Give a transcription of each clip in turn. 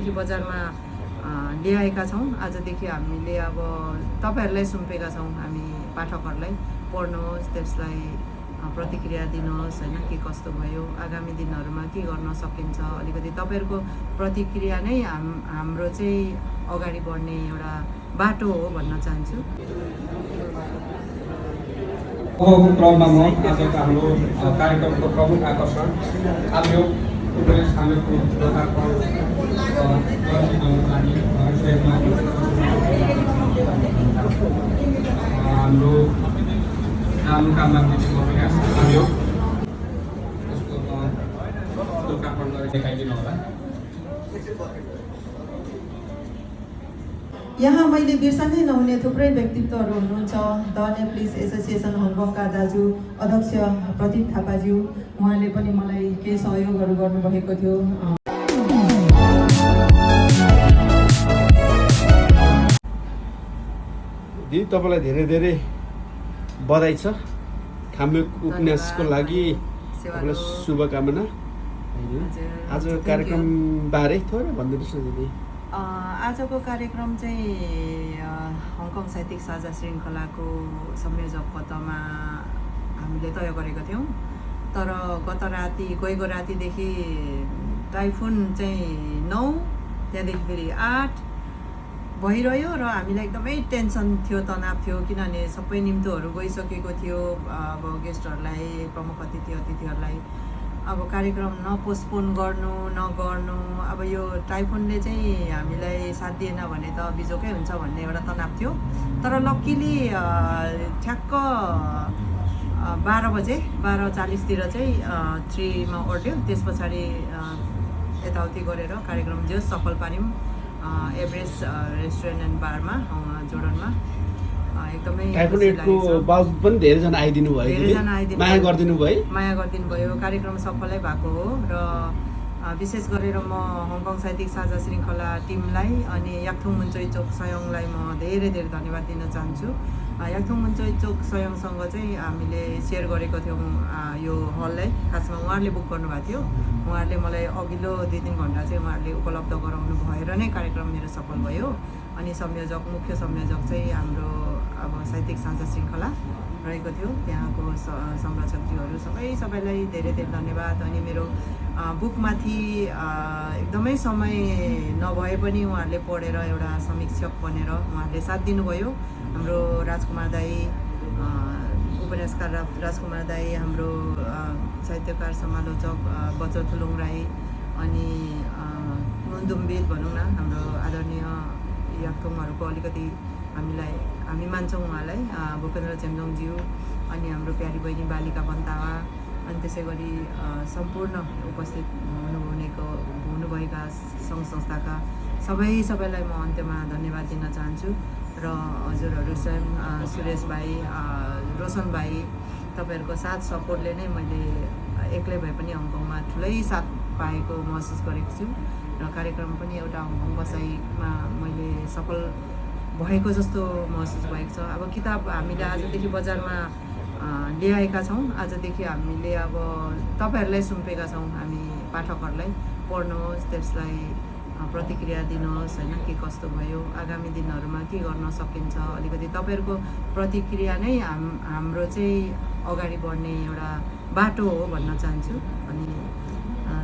आजदेखि बजारमा ल्याएका छौँ। आजदेखि हामीले अब तपाईहरुलाई सुम्पेका छौँ, हामी पाठकहरूलाई पढ्नुहोस्, त्यसलाई प्रतिक्रिया दिनुहोस् हैन, के कस्तो भयो, आगामी दिनहरुमा के गर्न सकिन्छ, अलिकति तपाईहरुको प्रतिक्रिया नै हाम्रो चाहिँ अगाडि बढ्ने एउटा बाटो हो भन्न चाहन्छु। क्रममा म आजको हाम्रो कार्यक्रमको प्रमुख आकर्षण खाम्योक उपन्यास खाम्योकको लोकार्पण हाम्रो काममा दिएको उपन्यास खाम्योक यसको लोकार्पण गरेर देखाइदिनु होला। यहाँ मैले बिर्सनै नहुने थुप्रै व्यक्तित्वहरू हुनुहुन्छ। द नेप्लिज एसोसिएसन हङकङका दाजु अध्यक्ष प्रदीप थापाज्यू, उहाँले पनि मलाई केही सहयोगहरू गर्नुभएको थियो। दिदी तपाईलाई धेरै धेरै बधाई छ खाम्योक उपन्यासको लागि, तपाईँलाई शुभकामना। आज कार्यक्रम बारे थोरै भनिदिनुहोस् न दिदी। आजको कार्यक्रम चाहिँ हङकङ साहित्यिक साझा श्रृङ्खलाको संयोजक पदमा हामीले तय गरेका थियौँ। तर गएको रातिदेखि टाइफुन चाहिँ 9, त्यहाँदेखि फेरि 8 भइरह्यो र हामीलाई एकदमै टेन्सन थियो, तनाव थियो, किनभने सबै निम्तोहरू गइसकेको थियो। अब गेस्टहरूलाई, प्रमुख अतिथिहरूलाई अब कार्यक्रम पोस्टपोन नगर्नु, अब यो टाइफुनले चाहिँ हामीलाई साथ दिएन भने त बिजोकै हुन्छ भन्ने एउटा तनाव थियो। तर लक्किली ठ्याक्क 12 बजे 12:40 तिर चाहिँ 3 मा ओर्ल्यो। त्यस पछाडि यताउति गरेर कार्यक्रम जो सफल पार्यौँ एभरेस्ट रेस्टुरेन्ट एन्ड बारमा जोर्डनमा। एकदमै टाइफुनको बावजुद पनि धेरैजना आइदिनु भयो, माया गरिदिनु भयो। कार्यक्रम सफलै भएको हो र विशेष गरेर म हङकङ साहित्यिक साझा श्रृङ्खला टिमलाई अनि याक्थुङ मुन्चोइचोक सयोङलाई म धेरै धेरै धन्यवाद दिन चाहन्छु। याक्थुङ मुन्चोइचोक सयोङसँग चाहिँ हामीले सेयर गरेको थियौँ यो हललाई, खासमा उहाँहरूले बुक गर्नुभएको थियो। उहाँहरूले मलाई अघिल्लो 2-3 घन्टा चाहिँ उहाँहरूले उपलब्ध गराउनु भएर नै कार्यक्रम मेरो सफल भयो। अनि मुख्य संयोजक चाहिँ हाम्रो अब साहित्यिक साझा श्रृङ्खला रहेको थियो, त्यहाँको संरक्षकज्यूहरू सबैलाई धेरै धेरै धन्यवाद। अनि मेरो बुकमाथि एकदमै समय नभए पनि उहाँहरूले पढेर एउटा समीक्षक बनेर उहाँहरूले साथ दिनुभयो। हाम्रो राजकुमार दाई, उपन्यासकार राजकुमार दाई, हाम्रो साहित्यकार समालोचक बचर थुलुङ राई, अनि मुन्दुम्बिल भनौँ न, हाम्रो आदरणीय याक्थुङहरूको अलिकति हामी मान्छौँ उहाँलाई, भूपेन्द्र चेम्जोङज्यू, अनि हाम्रो प्यारी बहिनी बालिका बन्तावा, अनि त्यसै गरी सम्पूर्ण उपस्थित हुनुभएका सङ्घ संस्थाका सबैलाई म अन्त्यमा धन्यवाद दिन चाहन्छु। र हजुरहरू स्वयं सुरेश भाइ, रोशन भाइ, तपाईँहरूको साथ सपोर्टले नै मैले एक्लै भए पनि हङकङमा ठुलै साथ पाएको महसुस गरेको छु र कार्यक्रम पनि एउटा हङकङ बसाइमा मैले सफल भएको जस्तो महसुस भएको छ। अब किताब हामीले आजदेखि बजारमा ल्याएका छौँ, आजदेखि हामीले अब तपाईहरुलाई सुम्पेका छौँ, हामी पाठकहरूलाई पढ्नुहोस्, त्यसलाई प्रतिक्रिया दिनुहोस् हैन, के कस्तो भयो, आगामी दिनहरुमा के गर्न सकिन्छ, अलिकति तपाईहरुको प्रतिक्रिया नै हाम्रो चाहिँ अगाडि बढ्ने एउटा बाटो हो भन्न चाहन्छु। अनि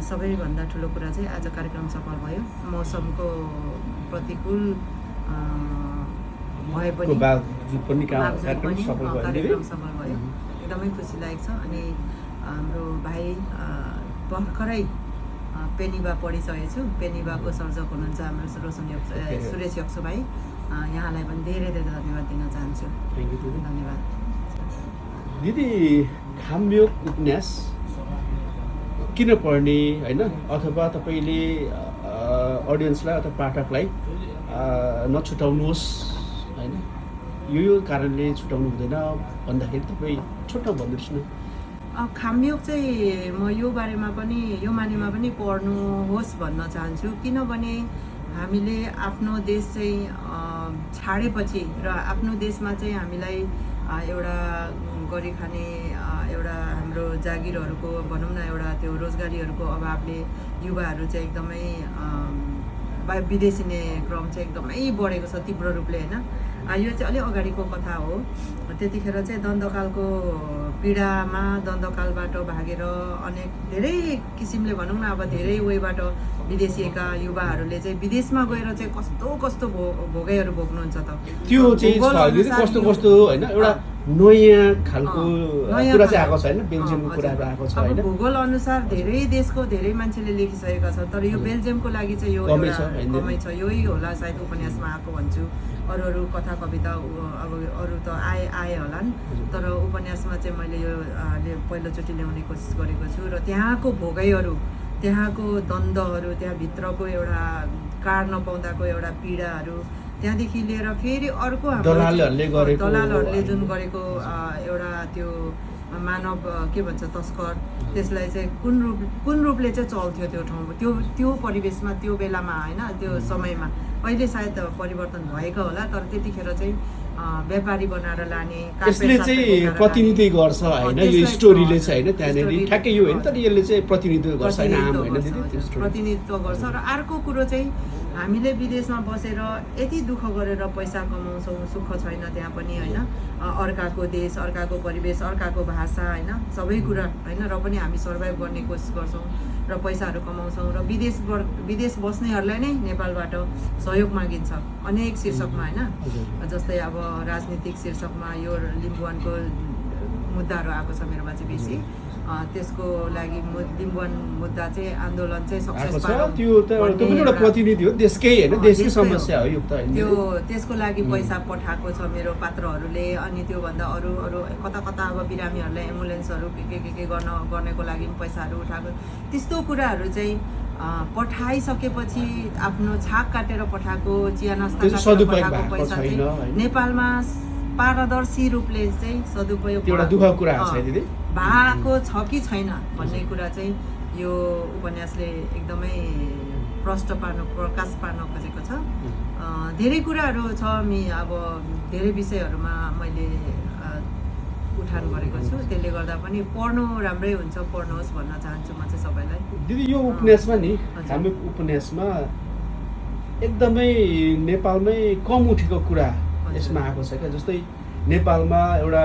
सबैभन्दा ठुलो कुरा चाहिँ आज कार्यक्रम सफल भयो। मौसमको प्रतिकूल भए पनि कार्यक्रम सफल भयो, एकदमै खुसी लागेको छ। अनि हाम्रो भाइ भर्खरै पेनिबा पढिसकेको छु, पेनिबाको सर्जक हुनुहुन्छ हाम्रो सुरेश यक्सु भाइ, यहाँलाई पनि धेरै धेरै धन्यवाद दिन चाहन्छु। धन्यवाद दिदी। खाम्योक उपन्यास किन पढ्ने हैन, अथवा तपाईले अडियन्सलाई अथवा पाठकलाई नछुटाउनुहोस् हैन, यो कारणले छुटाउनु हुँदैन भन्दाखेरि तपाईँ छोटो भनिदिनुहोस् न। खाम्योक चाहिँ म यो बारेमा पनि यो मानेमा पनि पढ्नुहोस् भन्न चाहन्छु, किनभने हामीले आफ्नो देश चाहिँ छाडेपछि र आफ्नो देशमा चाहिँ हामीलाई एउटा गरी खाने एउटा हाम्रो जागिरहरूको भनौँ न, एउटा त्यो रोजगारीहरूको अभावले युवाहरू चाहिँ एकदमै विदेशिने क्रम चाहिँ एकदमै बढेको छ तीव्र रूपले होइन। यो चाहिँ अलिक अगाडिको कथा हो। त्यतिखेर चाहिँ दण्डकालको पीडामा दण्डकालबाट भागेर अनेक धेरै किसिमले भनौँ न अब धेरै वेबाट विदेशिएका युवाहरूले चाहिँ विदेशमा गएर चाहिँ कस्तो कस्तो भोगाइहरू भोग्नुहुन्छ त। त्यो चाहिँ कस्तो कस्तो होइन एउटा नयाँ खालको कुरा चाहिँ आएको छ होइन, बेल्जियमको कुराहरू आएको छ होइन। भूगोल अनुसार धेरै देशको धेरै मान्छेले लेखिसकेका छन्, तर यो बेल्जियमको लागि चाहिँ यो कमै छ। यही होला सायद उपन्यासमा आएको भन्छु। अरू कथा कविता अब अरू त आए होला नि, तर उपन्यासमा चाहिँ मैले यो पहिलोचोटि ल्याउने कोसिस गरेको छु। र त्यहाँको भोगाइहरू, त्यहाँको द्वन्द्वहरू, त्यहाँभित्रको एउटा कार नपाउँदाको एउटा पीडाहरू, त्यहाँदेखि लिएर फेरि अर्को दलालहरूले जुन गरेको एउटा त्यो मानव के भन्छ तस्कर, त्यसलाई चाहिँ कुन रूपले चाहिँ चल्थ्यो त्यो ठाउँमा, त्यो परिवेशमा त्यो बेलामा होइन, त्यो समयमा। अहिले सायद परिवर्तन भएको होला, तर त्यतिखेर चाहिँ व्यापारी बनाएर लाने यसले चाहिँ प्रतिनिधित्व गर्छ होइन, यो स्टोरीले चाहिँ होइन त्यहाँनिर ठ्याक्कै यो होइन, तर यसले चाहिँ प्रतिनिधित्व गर्छ होइन, आम होइन प्रतिनिधित्व गर्छ। र अर्को कुरो चाहिँ हामीले विदेशमा बसेर यति दुःख गरेर पैसा कमाउँछौँ, सुख छैन त्यहाँ पनि होइन, अर्काको देश, अर्काको परिवेश, अर्काको भाषा होइन, सबै कुरा होइन, र पनि हामी सर्भाइभ गर्ने कोसिस गर्छौँ र पैसाहरू कमाउँछौँ। र विदेश बस्नेहरूलाई नै नेपालबाट सहयोग मागिन्छ अनेक शीर्षकमा होइन, जस्तै अब राजनीतिक शीर्षकमा यो लिम्बुवानको मुद्दाहरू आएको छ मेरोमा चाहिँ बेसी। त्यसको लागि लिम्बुवान मुद्दा चाहिँ आन्दोलन चाहिँ सक्सेस पायो, त्यो त एउटा प्रतिनिधि हो देशकै होइन, देशकै समस्या हो यो त होइन। त्यसको लागि पैसा पठाएको छ मेरो पात्रहरूले। अनि त्योभन्दा अरू कता अब बिरामीहरूलाई एम्बुलेन्सहरू के गर्नको लागि पैसाहरू उठाएको, त्यस्तो कुराहरू चाहिँ पठाइसकेपछि आफ्नो छाक काटेर पठाएको, चिया नास्ता काटेर पठाएको पैसा चाहिँ नेपालमा पारदर्शी रूपले चाहिँ सदुपयोग भएको छ कि छैन भन्ने कुरा चाहिँ यो उपन्यासले एकदमै प्रकाश पार्न खोजेको छ। धेरै कुराहरू छ, अब धेरै विषयहरूमा मैले उठान गरेको छु, त्यसले गर्दा पनि पढ्नु राम्रै हुन्छ, पढ्नुहोस् भन्न चाहन्छु म चाहिँ सबैलाई। दिदी यो उपन्यासमा नि हाम्रो उपन्यासमा एकदमै नेपालमै कम उठेको कुरा यसमा आएको छ क्या। जस्तै नेपालमा एउटा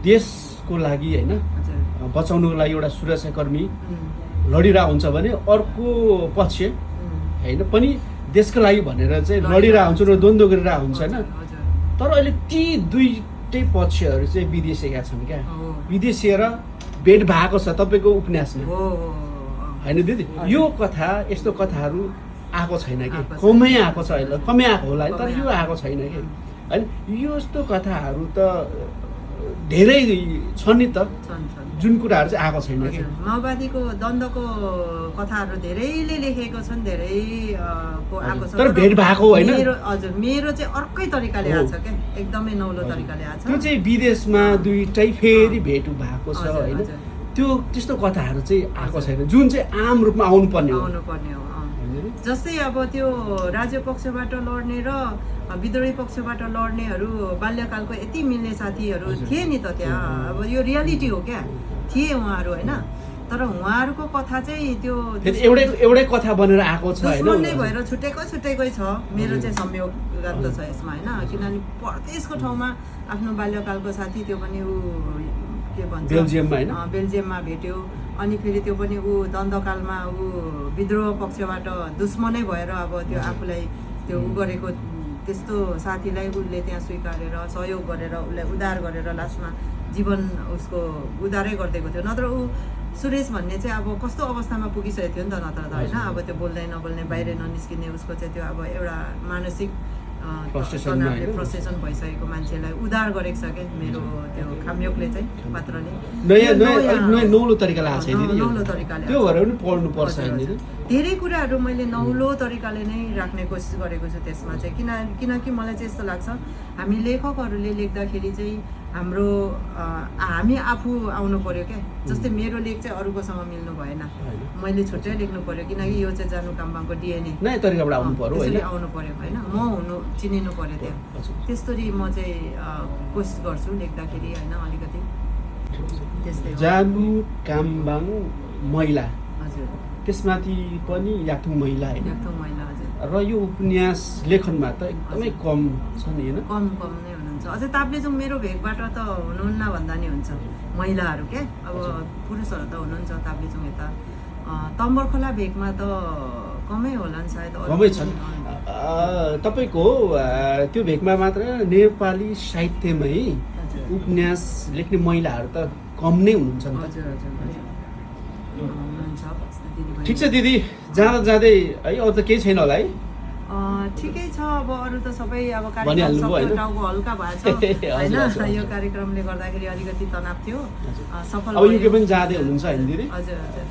देशको लागि होइन बचाउनुको लागि एउटा सुरक्षाकर्मी लडिरहेको हुन्छ भने अर्को पक्ष होइन पनि देशको लागि भनेर चाहिँ लडिरहेको हुन्छ र द्वन्द्व गरिरहेको हुन्छ होइन। तर अहिले ती दुईटै पक्षहरू चाहिँ विदेशिएका छन् क्या, विदेशिएर भेट भएको छ तपाईँको उपन्यासमा होइन दिदी। यो कथा यस्तो कथाहरू आएको छैन कि, कमै आएको छ अहिले, कमै आएको होला तर यो आएको छैन कि होइन। यस्तो कथाहरू त धेरै छन् नि त, जुन कुराहरू चाहिँ आएको छैन कि। माओवादीको द्वन्द्वको कथाहरू धेरैले लेखेको छन्, धेरैको आएको छ, तर भेट भएको होइन। हजुर, मेरो चाहिँ अर्कै तरिकाले आएको छ क्या, एकदमै नौलो तरिकाले आएको छ। त्यो चाहिँ विदेशमा दुईटै फेरि भेट भएको छ होइन, त्यस्तो कथाहरू चाहिँ आएको छैन, जुन चाहिँ आम रूपमा आउनुपर्ने हो। जस्तै अब त्यो राज्य पक्षबाट लड्ने र विद्रोही पक्षबाट लड्नेहरू बाल्यकालको यति मिल्ने साथीहरू थिए नि त त्यहाँ। अब यो रियालिटी हो क्या, थिए उहाँहरू होइन, तर उहाँहरूको कथा चाहिँ त्यो एउटै कथा बनेर आएको छ होइन, नै भएर छुट्टै छ। मेरो चाहिँ संयोगत छ यसमा होइन, किनभने परदेशको ठाउँमा आफ्नो बाल्यकालको साथी, त्यो पनि ऊ के भन्छ बेल्जियममा भेट्यो। अनि फेरि त्यो पनि ऊ द्वन्द्वकालमा ऊ विद्रोह पक्षबाट दुश्मनै भएर अब त्यो आफूलाई त्यो ऊ गरेको त्यस्तो साथीलाई उसले त्यहाँ स्वीकारेर सहयोग गरेर उसलाई उद्धार गरेर लास्टमा जीवन उसको उद्धारै गरिदिएको थियो। नत्र ऊ सुरेश भन्ने चाहिँ अब कस्तो अवस्थामा पुगिसकेको थियो नि त, नत्र त होइन। अब त्यो बोल्दै नबोल्ने, बाहिर ननिस्किने, उसको चाहिँ त्यो अब एउटा मानसिक फ्रस्ट्रेसन भइसकेको मान्छेलाई उद्धार गरेको छ क्या मेरो त्यो खाम्योकले चाहिँ पात्रले। नौलो तरिकाले त्यो भएर पनि पढ्नु पर्छ। धेरै कुराहरू मैले नौलो तरिकाले नै राख्ने कोसिस गरेको छु त्यसमा चाहिँ, किनकि मलाई चाहिँ यस्तो लाग्छ हामी लेखकहरूले लेख्दाखेरि चाहिँ हामी आफू आउनु पर्यो क्या। जस्तै मेरो लेख चाहिँ अरूकोसँग मिल्नु भएन, मैले छुट्टै लेख्नु पर्यो, किनकि यो चाहिँ जानु काम्बाङको डिएनए तरिकाबाट आउनु पर्यो होइन, म चिनिनु पर्यो त्यहाँ। त्यस्तरी म चाहिँ कोसिस गर्छु लेख्दाखेरि होइन, अलिकति त्यस्तै। जानु काम्बाङ महिला, हजुर, त्यसमाथि पनि याक्थुङ महिला होइन, याक्थुङ महिला हजुर। र यो उपन्यास लेखनमा त एकदमै कम छ नि होइन? कम नै हुनुहुन्छ। अझै ताप्लेजुङ मेरो भेगबाट त हुनुहुन्न भन्दा नि हुन्छ, महिलाहरू क्या, अब पुरुषहरू त हुनुहुन्छ ताप्लेजुङ यता। तम्बरखोला भेगमा त कमै होला नि सायद, कमै छन्। तपाईँको त्यो भेगमा मात्र नेपाली साहित्यमै उपन्यास लेख्ने महिलाहरू त कम नै हुनुहुन्छ नि त। हजुर हजुर हजुर हुनुहुन्छ दिदी। ठिक छ दिदी, जाँदा जाँदै है अरू त केही छैन होला है? ठिकै छ, अब अरू त सबै अब कार्यक्रम भनिहाल्नु भयो, सबै होइन? टाउको हल्का भएको छ हजुर, होइन। हजुर। यो कार्यक्रमले गर्दाखेरि अलिकति तनाव थियो, सफल अब युके भयो। पनि जाँदै हुनुहुन्छ होइन दिदी? हजुर हजुर।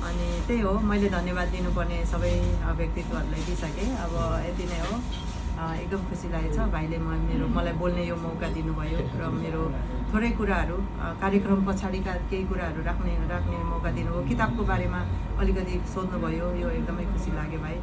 अनि त्यही हो, मैले धन्यवाद दिनुपर्ने सबै व्यक्तित्वहरूलाई दिइसकेँ। अब यति नै हो, एकदम खुसी लागेको छ भाइले मलाई बोल्ने यो मौका दिनुभयो र मेरो थोरै कुराहरू कार्यक्रम पछाडिका केही कुराहरू राख्ने मौका दिनुभयो। किताबको बारेमा अलिकति सोध्नुभयो, यो एकदमै खुसी लाग्यो भाइ।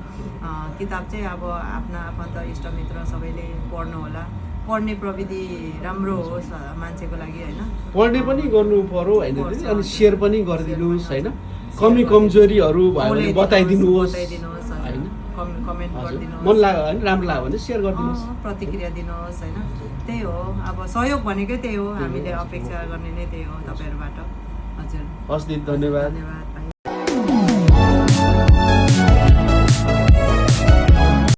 किताब चाहिँ अब आफ्ना आफन्त इष्टमित्र सबैले पढ्नु होला, पढ्ने प्रविधि राम्रो होस् मान्छेको लागि होइन। पढ्ने पनि गर्नु पर्यो होइन दिदी? पर्छ। अनि सेयर पनि गरिदिनुहोस् होइन? कमी कमजोरीहरू भयो भने बताइदिनुहोस् होइन? कमेन्ट हजुर, गरिदिनुहोस्, मन लाग्यो होइन, राम्रो लाग्यो भने सेयर गरिदिनुहोस्। प्रतिक्रिया दिनुहोस् होइन। त्यही हो, अब सहयोग भनेकै त्यही हो, हामीले अपेक्षा गर्ने नै त्यही हो तपाईँहरूबाट। हजुर हस् दिदी, धन्यवाद। धन्यवाद भाइ।